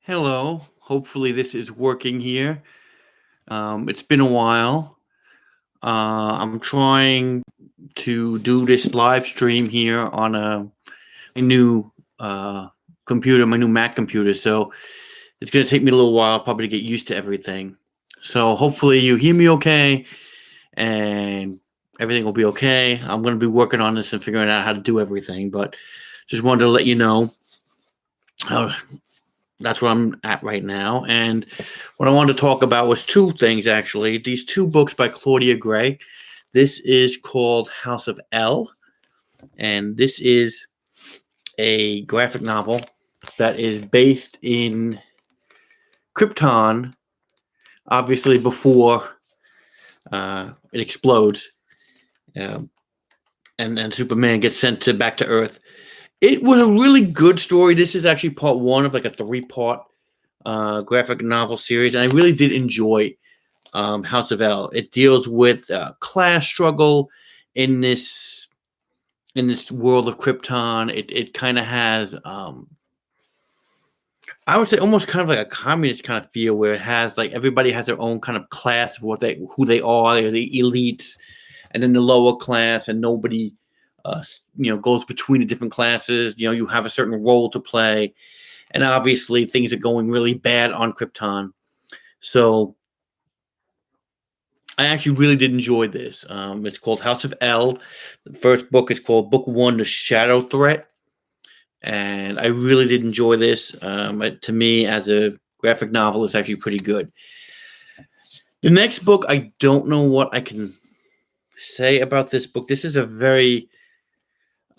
Hello. Hopefully this is working here. It's been a while. I'm trying to do this live stream here on a new uh, computer, my new Mac computer. So it's going to take me a little while probably to get used to everything. So hopefully you hear me okay and everything will be okay. I'm going to be working on this and figuring out how to do everything, but just wanted to let you know. That's where I'm at right now. And what I wanted to talk about was two things, actually. These two books by Claudia Gray. This is called House of L, and this is a graphic novel that is based in Krypton, obviously before it explodes, and Superman gets sent back to Earth. It was a really good story. This is actually part one of like a three-part graphic novel series, and I really did enjoy House of L. It deals with class struggle in this world of Krypton. It kind of has I would say almost kind of like a communist kind of feel, where it has like everybody has their own kind of class of who they are. They're the elites, and then the lower class, and nobody goes between the different classes. You have a certain role to play, and obviously things are going really bad on Krypton. So I actually really did enjoy this. It's called House of L. The first book is called Book One: The Shadow Threat, and I really did enjoy this. To me, as a graphic novel, it's actually pretty good. The next book, I don't know what I can say about this book. This is a very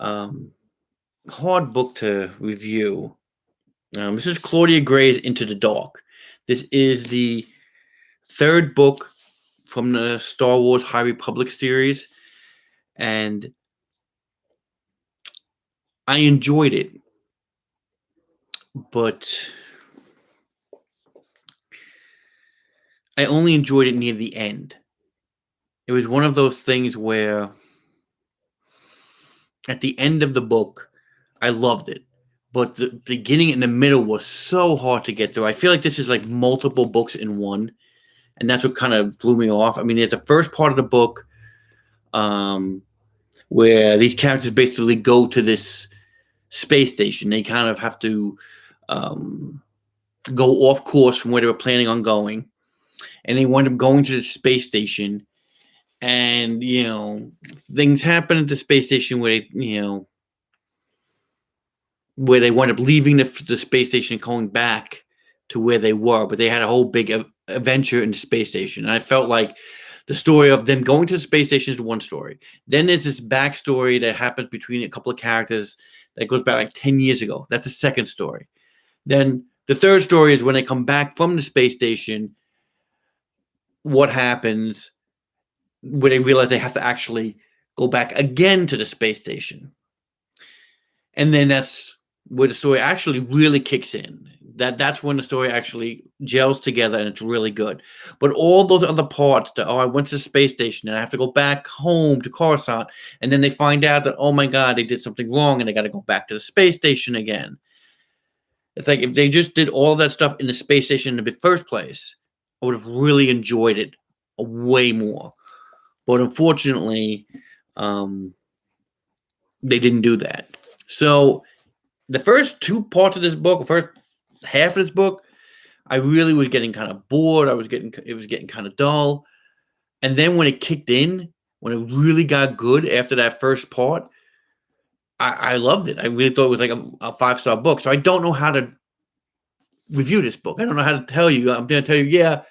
hard book to review. This is Claudia Gray's Into the Dark. This is the third book from the Star Wars High Republic series, and I enjoyed it, but I only enjoyed it near the end. It was one of those things where at the end of the book, I loved it, but the beginning and the middle was so hard to get through. I feel like this is like multiple books in one, and that's what kind of blew me off. I mean, there's the first part of the book where these characters basically go to this space station. They kind of have to go off course from where they were planning on going, and they wind up going to the space station. And things happen at the space station where they wind up leaving the space station and going back to where they were. But they had a whole big adventure in the space station, and I felt like the story of them going to the space station is one story. Then there's this backstory that happens between a couple of characters that goes back like 10 years ago. That's the second story. Then the third story is when they come back from the space station, what happens, where they realize they have to actually go back again to the space station. And then that's where the story actually really kicks in. That's when the story actually gels together, and it's really good. But all those other parts that, I went to the space station and I have to go back home to Coruscant, and then they find out that, oh my God, they did something wrong and they got to go back to the space station again. It's like if they just did all of that stuff in the space station in the first place, I would have really enjoyed it way more. But unfortunately, they didn't do that. So the first two parts of this book, the first half of this book, I really was getting kind of bored. It was getting kind of dull. And then when it kicked in, when it really got good after that first part, I loved it. I really thought it was like a 5-star book. So I don't know how to review this book. I don't know how to tell you. I'm going to tell you, yeah,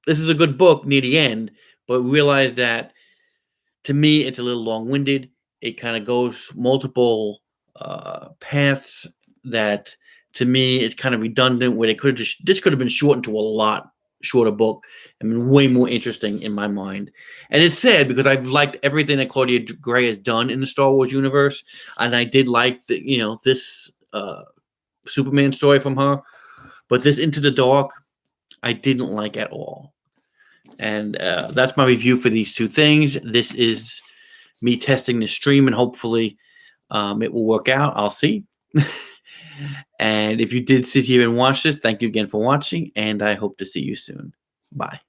this is a good book near the end, but realize that to me, it's a little long-winded. It kind of goes multiple paths that, to me, it's kind of redundant, where this could have been shortened to a lot shorter book and been way more interesting in my mind. And it's sad because I've liked everything that Claudia Gray has done in the Star Wars universe, and I did like this Superman story from her, but this Into the Dark, I didn't like at all. And that's my review for these two things. This is me testing the stream, and hopefully it will work out. I'll see. And if you did sit here and watch this, thank you again for watching, and I hope to see you soon. Bye.